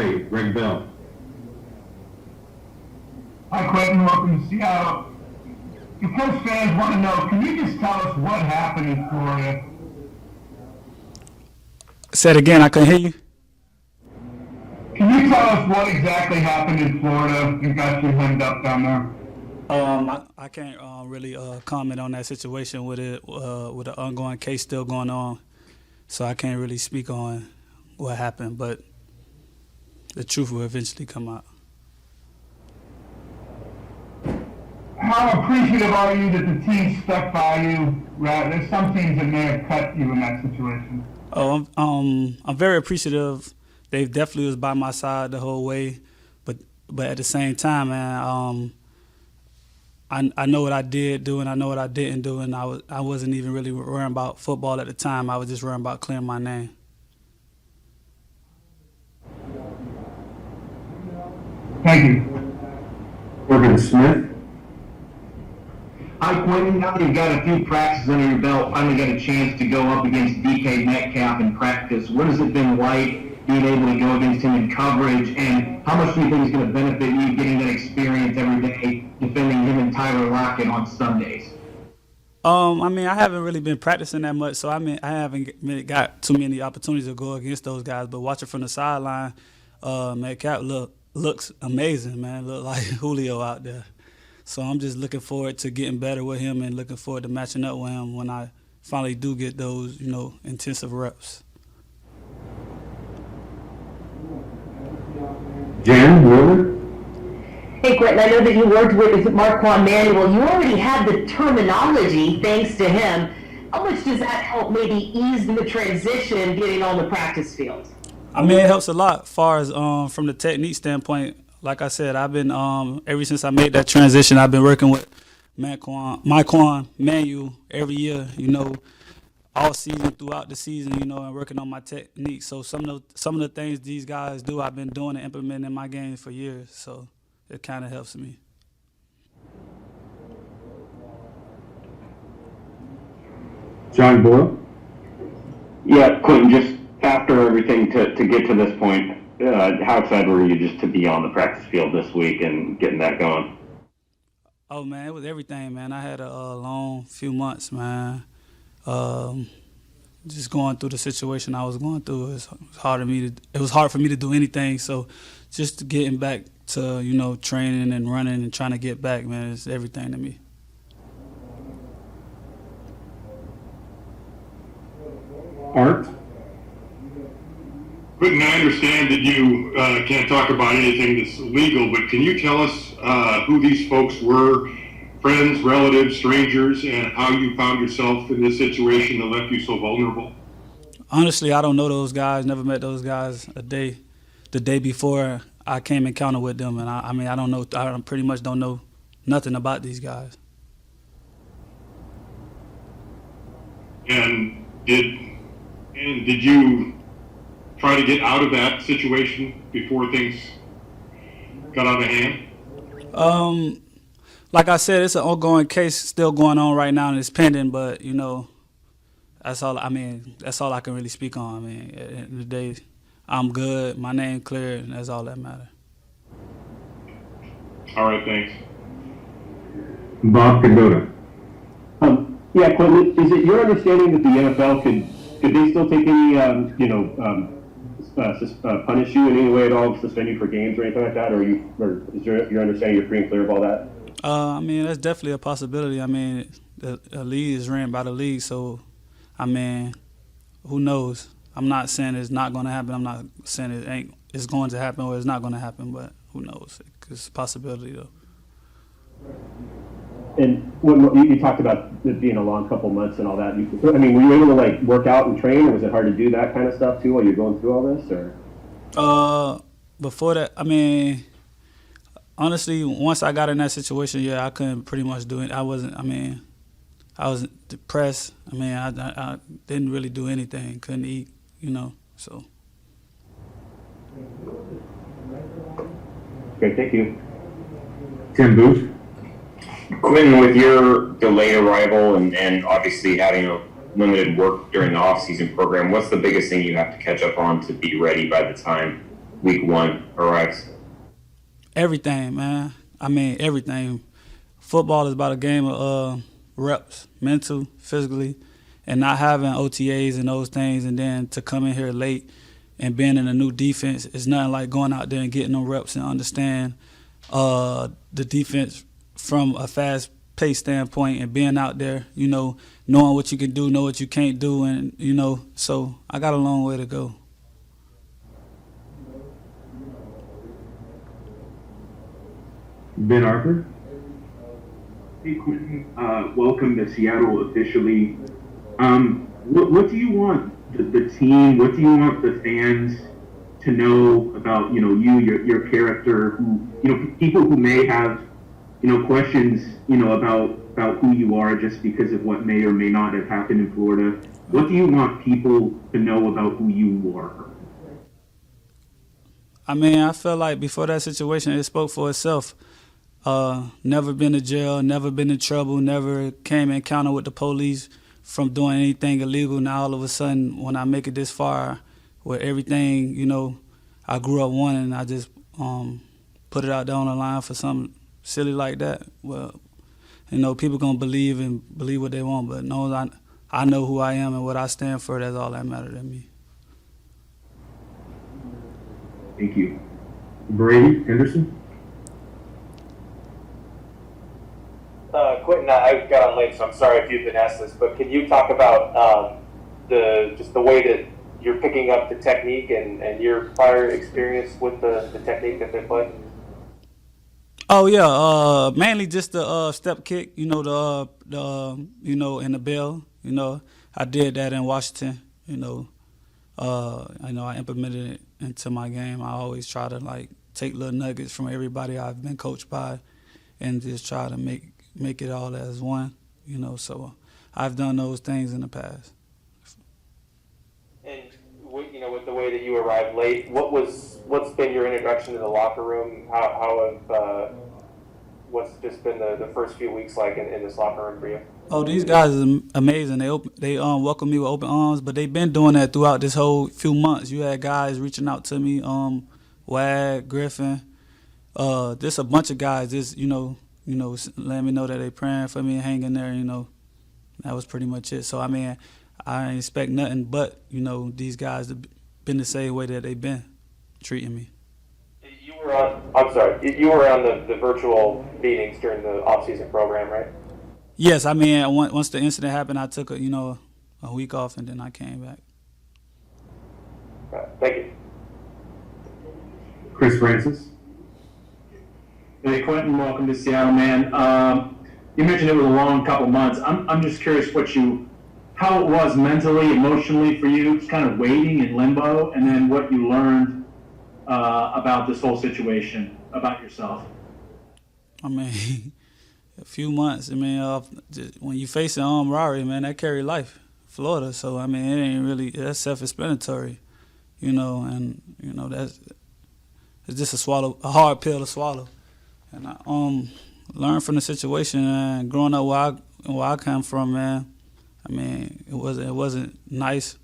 Missouri, Greg Bell. Hi, Quinton. Welcome to Seattle. Because fans want to know, can you just tell us what happened in Florida? Say it again. I couldn't hear you. Can you tell us what exactly happened in Florida and got you hemmed up down there? I can't really comment on that situation with the ongoing case still going on, so I can't really speak on what happened. But the truth will eventually come out. How appreciative are you that the team stuck by you? There's some teams that may have cut you in that situation. Oh, I'm very appreciative. They definitely was by my side the whole way, but at the same time, man, I know what I did do and I know what I didn't do, and I wasn't even really worrying about football at the time. I was just worrying about clearing my name. Thank you. Morgan Smith. Hi, Quinton. Now that you've got a few practices under your belt, finally got a chance to go up against DK Metcalf in practice. What has it been like being able to go against him in coverage, and how much do you think is going to benefit you getting that experience every day defending him and Tyler Lockett on Sundays? I mean, I haven't really been practicing that much, so I haven't really got too many opportunities to go against those guys. But watching from the sideline, Metcalf looks amazing, man. Look like Julio out there. So I'm just looking forward to getting better with him and looking forward to matching up with him when I finally do get those, intensive reps. Jan Wheeler. Hey, Quinton, I know that you worked with Marquand Manuel. You already had the terminology thanks to him. How much does that help maybe ease the transition getting on the practice field? I mean, it helps a lot as far as from the technique standpoint. Like I said, I've been ever since I made that transition, I've been working with Marquand Manuel every year, all season, throughout the season, and working on my technique. So some of the things these guys do, I've been doing and implementing in my game for years. So it kind of helps me. John Boyle. Yeah, Quinton, just after everything to get to this point, how excited were you just to be on the practice field this week and getting that going? Oh, man, it was everything, man. I had a long few months, man. Just going through the situation I was going through, it was hard for me to do anything. So just getting back to, training and running and trying to get back, man, it's everything to me. Art. Quinton, I understand that you can't talk about anything that's legal, but can you tell us who these folks were, friends, relatives, strangers, and how you found yourself in this situation that left you so vulnerable? Honestly, I don't know those guys, never met those guys the day before I came encounter with them, and I don't know, I pretty much don't know nothing about these guys. And did you try to get out of that situation before things got out of hand? Like I said, it's an ongoing case still going on right now and it's pending, but that's all I can really speak on. I mean, at the end of the day, I'm good, my name clear, and that's all that matters. All right, thanks. Bob Condotta. Yeah, Quinton, is it your understanding that the NFL could they still take any punish you in any way at all, suspend you for games or anything like that, or is your understanding you're free and clear of all that? I mean, that's definitely a possibility. I mean, the league is ran by the league, so I mean, who knows? I'm not saying it's not going to happen. I'm not saying it's going to happen or it's not going to happen, but who knows? It's a possibility, though. And when you talked about it being a long couple months and all that, were you able to work out and train, or was it hard to do that kind of stuff too while you're going through all this, or? Before that, I mean, honestly, once I got in that situation, yeah, I couldn't pretty much do it. I was depressed. I mean, I didn't really do anything, couldn't eat, so. Great, thank you. Tim Booth. Quinton, with your delayed arrival and obviously having a limited work during the off-season program, what's the biggest thing you have to catch up on to be ready by the time week one arrives? Everything, man. I mean, everything. Football is about a game of reps, mental, physically, and not having OTAs and those things, and then to come in here late and being in a new defense, it's nothing like going out there and getting them reps and understand the defense from a fast-paced standpoint and being out there, you know, knowing what you can do, know what you can't do, and, you know, so I got a long way to go. Ben Harper. Hey Quinton, welcome to Seattle officially. What do you want the team, what do you want the fans to know about, you know, your character, who, you know, people who may have, you know, questions, you know, about who you are just because of what may or may not have happened in Florida. What do you want people to know about who you are? I mean, I feel like before that situation, it spoke for itself. Never been to jail, never been in trouble, never came in encounter with the police from doing anything illegal. Now all of a sudden, when I make it this far, where everything, you know, I grew up wanting, I just put it out there on the line for something silly like that. Well, you know, people gonna believe what they want, but no, I know who I am and what I stand for. That's all that matters to me. Thank you. Brady Henderson. Quinton, I got on late, so I'm sorry if you've been asked this, but can you talk about the way that you're picking up the technique and your prior experience with the technique that they play? Oh yeah, mainly just the step kick, you know, the you know, and the bell, you know. I did that in Washington, you know. I implemented it into my game. I always try to like take little nuggets from everybody I've been coached by and just try to make it all as one, you know. So I've done those things in the past. And you know, with the way that you arrived late, what's been your introduction to the locker room? What's just been the first few weeks like in this locker room for you? Oh, these guys are amazing. They welcome me with open arms, but they've been doing that throughout this whole few months. You had guys reaching out to me, Wag, Griffin, just a bunch of guys. Just you know, letting me know that they praying for me and hanging there. You know, that was pretty much it. So I mean, I expect nothing but, you know, these guys have been the same way that they've been treating me. You were on the virtual meetings during the off-season program, right? Yes, I mean, once the incident happened, I took a week off and then I came back. Right. Thank you. Chris Francis. Hey Quinton, welcome to Seattle, man. You mentioned it was a long couple months. I'm just curious how it was mentally, emotionally for you, just kind of waiting in limbo, and then what you learned about this whole situation, about yourself. I mean, a few months. I mean, when you face an armed robbery, man, that carry life, Florida. So I mean, it ain't really, that's self-explanatory, you know, and you know it's just a hard pill to swallow. And I learned from the situation, and growing up where I come from, man. I mean, it wasn't nice,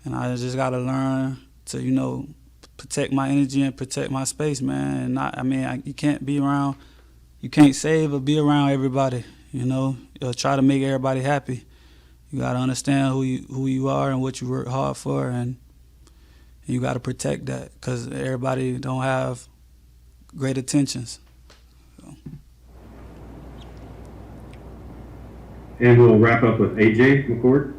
and I just got to learn to, you know, protect my energy and protect my space, man. And you can't save or be around everybody, you know. You'll try to make everybody happy. You got to understand who you are and what you work hard for, and you got to protect that because everybody don't have great intentions. So. And we'll wrap up with AJ McCord.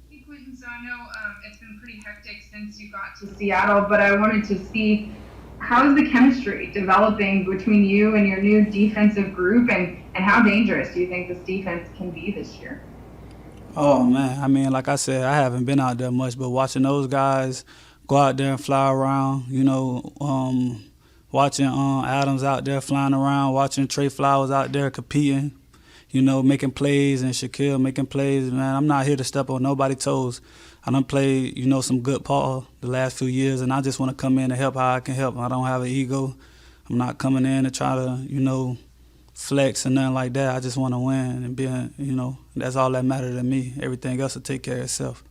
Hey Quinton, so I know it's been pretty hectic since you got to Seattle, but I wanted to see how's the chemistry developing between you and your new defensive group, and how dangerous do you think this defense can be this year? Oh man, I mean, like I said, I haven't been out there much, but watching those guys go out there and fly around, you know, watching Adams out there flying around, watching Trey Flowers out there competing, you know, making plays, and Shaquille making plays. Man, I'm not here to step on nobody's toes. I done played, you know, some good ball the last few years, and I just want to come in and help how I can help. I don't have an ego. I'm not coming in to try to, you know, flex or nothing like that. I just want to win and be, you know, that's all that matters to me. Everything else will take care of itself.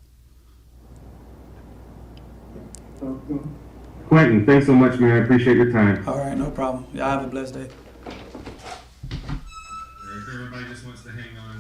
Quinton, thanks so much, man. I appreciate your time. All right, no problem. Y'all have a blessed day. If everybody just wants to hang on.